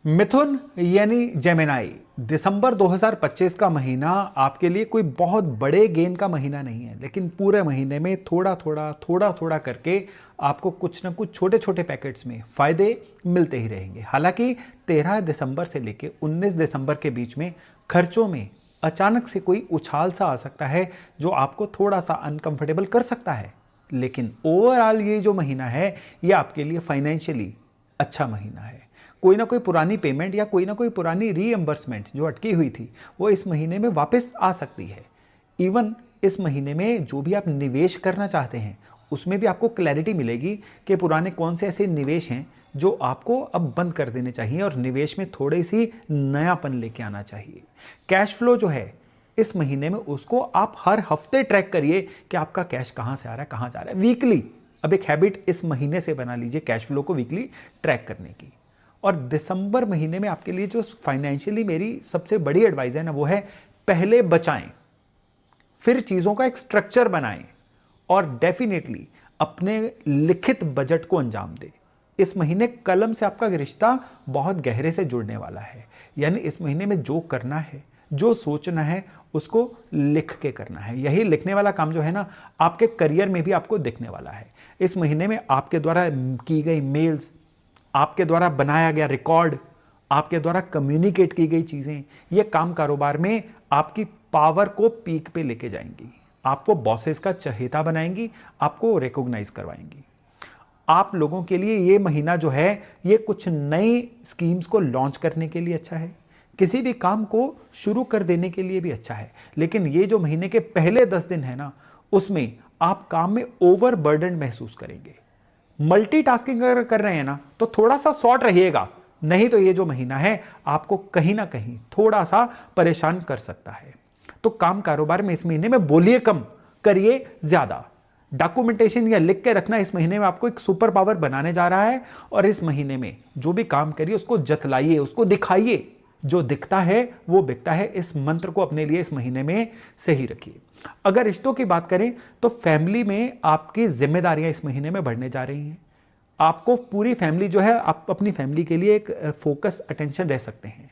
मिथुन यानी जेमिनाई, दिसंबर 2025 का महीना आपके लिए कोई बहुत बड़े गेन का महीना नहीं है, लेकिन पूरे महीने में थोड़ा थोड़ा करके आपको कुछ ना कुछ छोटे छोटे पैकेट्स में फायदे मिलते ही रहेंगे। हालांकि 13 दिसंबर से लेकर 19 दिसंबर के बीच में खर्चों में अचानक से कोई उछाल सा आ सकता है जो आपको थोड़ा सा अनकंफर्टेबल कर सकता है, लेकिन ओवरऑल ये जो महीना है ये आपके लिए फाइनेंशियली अच्छा महीना है। कोई ना कोई पुरानी पेमेंट या कोई ना कोई पुरानी रीएम्बर्समेंट जो अटकी हुई थी वो इस महीने में वापस आ सकती है। इवन इस महीने में जो भी आप निवेश करना चाहते हैं उसमें भी आपको क्लैरिटी मिलेगी कि पुराने कौन से ऐसे निवेश हैं जो आपको अब बंद कर देने चाहिए और निवेश में थोड़ी सी नयापन लेके आना चाहिए। कैश फ्लो जो है इस महीने में उसको आप हर हफ्ते ट्रैक करिए कि आपका कैश कहाँ से आ रहा है, कहाँ जा रहा है। वीकली अब एक हैबिट इस महीने से बना लीजिए कैश फ्लो को वीकली ट्रैक करने की। और दिसंबर महीने में आपके लिए जो फाइनेंशियली मेरी सबसे बड़ी एडवाइस है ना वो है पहले बचाएं, फिर चीज़ों का एक स्ट्रक्चर बनाएं और डेफिनेटली अपने लिखित बजट को अंजाम दें। इस महीने कलम से आपका रिश्ता बहुत गहरे से जुड़ने वाला है, यानी इस महीने में जो करना है, जो सोचना है उसको लिख के करना है। यही लिखने वाला काम जो है ना आपके करियर में भी आपको दिखने वाला है। इस महीने में आपके द्वारा की गई मेल्स, आपके द्वारा बनाया गया रिकॉर्ड, आपके द्वारा कम्युनिकेट की गई चीज़ें, ये काम कारोबार में आपकी पावर को पीक पे लेके जाएंगी, आपको बॉसेस का चहेता बनाएंगी, आपको रिकॉग्नाइज करवाएंगी। आप लोगों के लिए ये महीना जो है ये कुछ नई स्कीम्स को लॉन्च करने के लिए अच्छा है, किसी भी काम को शुरू कर देने के लिए भी अच्छा है। लेकिन ये जो महीने के पहले 10 दिन है ना उसमें आप काम में ओवरबर्डन महसूस करेंगे। मल्टीटास्किंग अगर कर रहे हैं ना तो थोड़ा सा शॉर्ट रहिएगा, नहीं तो ये जो महीना है आपको कहीं ना कहीं थोड़ा सा परेशान कर सकता है। तो काम कारोबार में इस महीने में बोलिए कम, करिए ज्यादा। डॉक्यूमेंटेशन या लिख के रखना इस महीने में आपको एक सुपर पावर बनाने जा रहा है। और इस महीने में जो भी काम करिए उसको जतलाइए, उसको दिखाइए। जो दिखता है वो बिकता है। इस मंत्र को अपने लिए इस महीने में सही रखिए। अगर रिश्तों की बात करें तो फैमिली में आपकी जिम्मेदारियां इस महीने में बढ़ने जा रही हैं। आपको पूरी फैमिली जो है, आप अपनी फैमिली के लिए एक फोकस अटेंशन रह सकते हैं।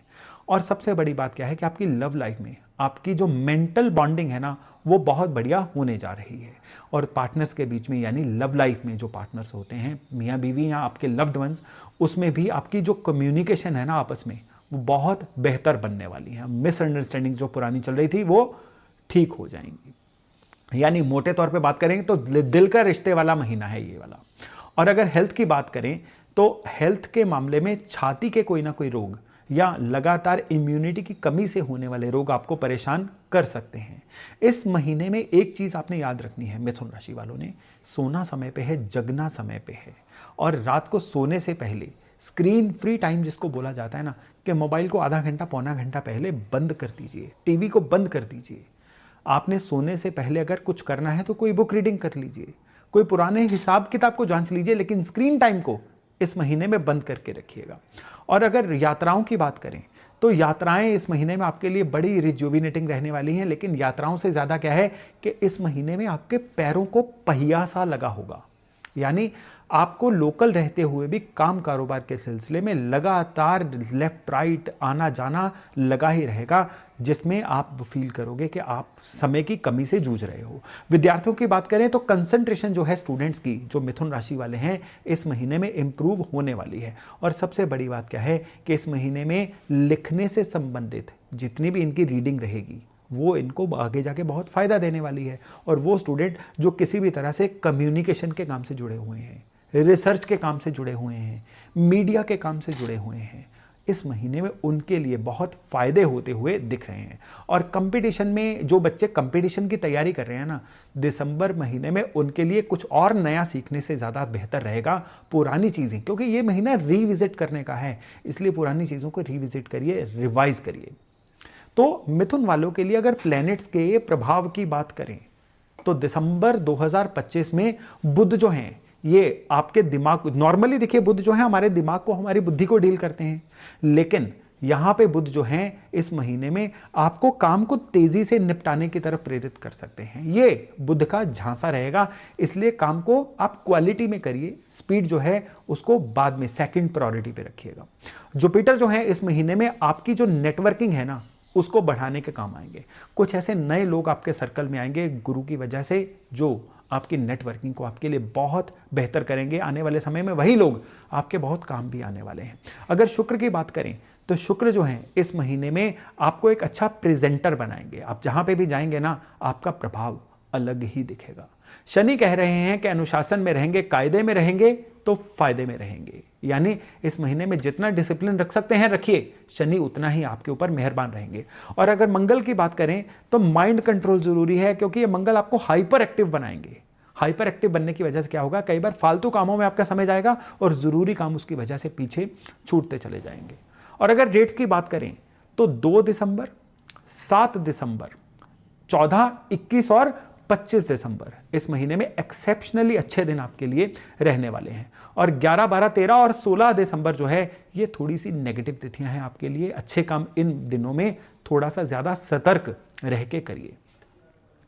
और सबसे बड़ी बात क्या है कि आपकी लव लाइफ में आपकी जो मेंटल बॉन्डिंग है ना वो बहुत बढ़िया होने जा रही है। और पार्टनर्स के बीच में यानी लव लाइफ में जो पार्टनर्स होते हैं, मियाँ बीवी या आपके लव्ड वंस, उसमें भी आपकी जो कम्युनिकेशन है ना आपस में वो बहुत बेहतर बनने वाली है। मिसअंडरस्टैंडिंग जो पुरानी चल रही थी वो ठीक हो जाएंगी। यानी मोटे तौर पे बात करेंगे तो दिल का रिश्ते वाला महीना है ये वाला। और अगर हेल्थ की बात करें तो हेल्थ के मामले में छाती के कोई ना कोई रोग या लगातार इम्यूनिटी की कमी से होने वाले रोग आपको परेशान कर सकते हैं। इस महीने में एक चीज आपने याद रखनी है मिथुन राशि वालों ने, सोना समय पे है, जगना समय पे है। और रात को सोने से पहले स्क्रीन फ्री टाइम जिसको बोला जाता है ना, कि मोबाइल को आधा घंटा पौना घंटा पहले बंद कर दीजिए, टीवी को बंद कर दीजिए। आपने सोने से पहले अगर कुछ करना है तो कोई बुक रीडिंग कर लीजिए, कोई पुराने हिसाब किताब को जांच लीजिए, लेकिन स्क्रीन टाइम को इस महीने में बंद करके रखिएगा। और अगर यात्राओं की बात करें तो यात्राएं इस महीने में आपके लिए बड़ी रिजुविनेटिंग रहने वाली हैं। लेकिन यात्राओं से ज़्यादा क्या है कि इस महीने में आपके पैरों को पहिया सा लगा होगा। यानी आपको लोकल रहते हुए भी काम कारोबार के सिलसिले में लगातार लेफ्ट राइट आना जाना लगा ही रहेगा, जिसमें आप फील करोगे कि आप समय की कमी से जूझ रहे हो। विद्यार्थियों की बात करें तो कंसंट्रेशन जो है स्टूडेंट्स की, जो मिथुन राशि वाले हैं, इस महीने में इम्प्रूव होने वाली है। और सबसे बड़ी बात क्या है कि इस महीने में लिखने से संबंधित जितनी भी इनकी रीडिंग रहेगी वो इनको आगे जाके बहुत फ़ायदा देने वाली है। और वो स्टूडेंट जो किसी भी तरह से कम्युनिकेशन के काम से जुड़े हुए हैं, रिसर्च के काम से जुड़े हुए हैं, मीडिया के काम से जुड़े हुए हैं, इस महीने में उनके लिए बहुत फ़ायदे होते हुए दिख रहे हैं। और कंपटीशन में जो बच्चे कंपटीशन की तैयारी कर रहे हैं ना, दिसंबर महीने में उनके लिए कुछ और नया सीखने से ज़्यादा बेहतर रहेगा पुरानी चीज़ें, क्योंकि ये महीना रिविजिट करने का है। इसलिए पुरानी चीज़ों को रिविजिट करिए, रिवाइज करिए। तो मिथुन वालों के लिए अगर प्लैनेट्स के प्रभाव की बात करें तो दिसंबर 2025 में बुध जो हैं ये आपके दिमाग, नॉर्मली देखिए बुध जो है हमारे दिमाग को, हमारी बुद्धि को डील करते हैं, लेकिन यहाँ पे बुध जो हैं इस महीने में आपको काम को तेजी से निपटाने की तरफ प्रेरित कर सकते हैं। ये बुध का झांसा रहेगा, इसलिए काम को आप क्वालिटी में करिए, स्पीड जो है उसको बाद में सेकंड प्रायोरिटी पे रखिएगा। जुपिटर जो है इस महीने में आपकी जो नेटवर्किंग है ना उसको बढ़ाने के काम आएंगे। कुछ ऐसे नए लोग आपके सर्कल में आएंगे गुरु की वजह से जो आपकी नेटवर्किंग को आपके लिए बहुत बेहतर करेंगे। आने वाले समय में वही लोग आपके बहुत काम भी आने वाले हैं। अगर शुक्र की बात करें तो शुक्र जो है इस महीने में आपको एक अच्छा प्रेजेंटर बनाएंगे। आप जहां पे भी जाएंगे ना आपका प्रभाव अलग ही दिखेगा। शनि कह रहे हैं कि अनुशासन में रहेंगे, कायदे में रहेंगे तो फायदे में रहेंगे। यानी इस महीने में जितना डिसिप्लिन रख सकते हैं रखिए, शनि उतना ही आपके ऊपर मेहरबान रहेंगे। और अगर मंगल की बात करें तो माइंड कंट्रोल जरूरी है, क्योंकि ये मंगल आपको हाइपर एक्टिव बनाएंगे। हाइपर एक्टिव बनने की वजह से क्या होगा, कई बार फालतू कामों में आपका समय जाएगा और जरूरी काम उसकी वजह से पीछे छूटते चले जाएंगे। और अगर डेट्स की बात करें तो 2 दिसंबर, 7 दिसंबर, 14, 21 और 25 दिसंबर इस महीने में एक्सेप्शनली अच्छे दिन आपके लिए रहने वाले हैं। और 11, 12, 13 और 16 दिसंबर जो है ये थोड़ी सी नेगेटिव तिथियां हैं आपके लिए। अच्छे काम इन दिनों में थोड़ा सा ज्यादा सतर्क रह के करिए।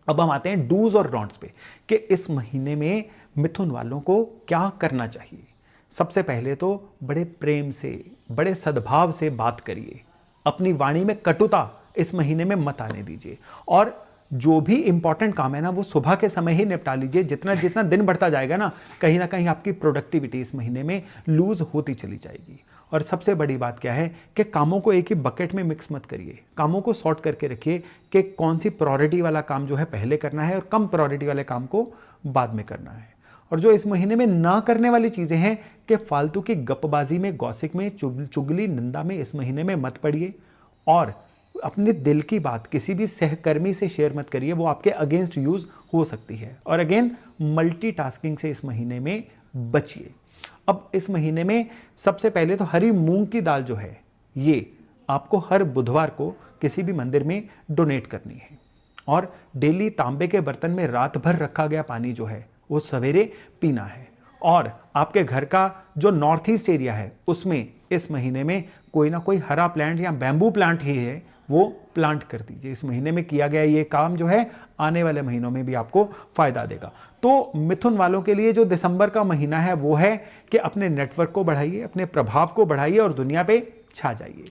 अब हम आते हैं डूज और डोंट्स पे कि इस महीने में मिथुन वालों को क्या करना चाहिए। सबसे पहले तो बड़े प्रेम से, बड़े सद्भाव से बात करिए। अपनी वाणी में कटुता इस महीने में मत आने दीजिए। और जो भी इंपॉर्टेंट काम है ना वो सुबह के समय ही निपटा लीजिए। जितना जितना दिन बढ़ता जाएगा ना कहीं आपकी प्रोडक्टिविटी इस महीने में लूज होती चली जाएगी। और सबसे बड़ी बात क्या है कि कामों को एक ही बकेट में मिक्स मत करिए। कामों को सॉर्ट करके रखिए कि कौन सी प्रायोरिटी वाला काम जो है पहले करना है और कम प्रायोरिटी वाले काम को बाद में करना है। और जो इस महीने में ना करने वाली चीजें हैं कि फालतू की गपबाजी में, गॉसिप में, चुगली, निंदा में इस महीने में मत पड़िए। और अपने दिल की बात किसी भी सहकर्मी से शेयर मत करिए, वो आपके अगेंस्ट यूज हो सकती है। और अगेन मल्टीटास्किंग से इस महीने में बचिए। अब इस महीने में सबसे पहले तो हरी मूंग की दाल जो है ये आपको हर बुधवार को किसी भी मंदिर में डोनेट करनी है। और डेली तांबे के बर्तन में रात भर रखा गया पानी जो है वो सवेरे पीना है। और आपके घर का जो नॉर्थ ईस्ट एरिया है उसमें इस महीने में कोई ना कोई हरा प्लांट या बैम्बू प्लांट ही है वो प्लांट कर दीजिए। इस महीने में किया गया ये काम जो है आने वाले महीनों में भी आपको फायदा देगा। तो मिथुन वालों के लिए जो दिसंबर का महीना है वो है कि अपने नेटवर्क को बढ़ाइए, अपने प्रभाव को बढ़ाइए और दुनिया पे छा जाइए।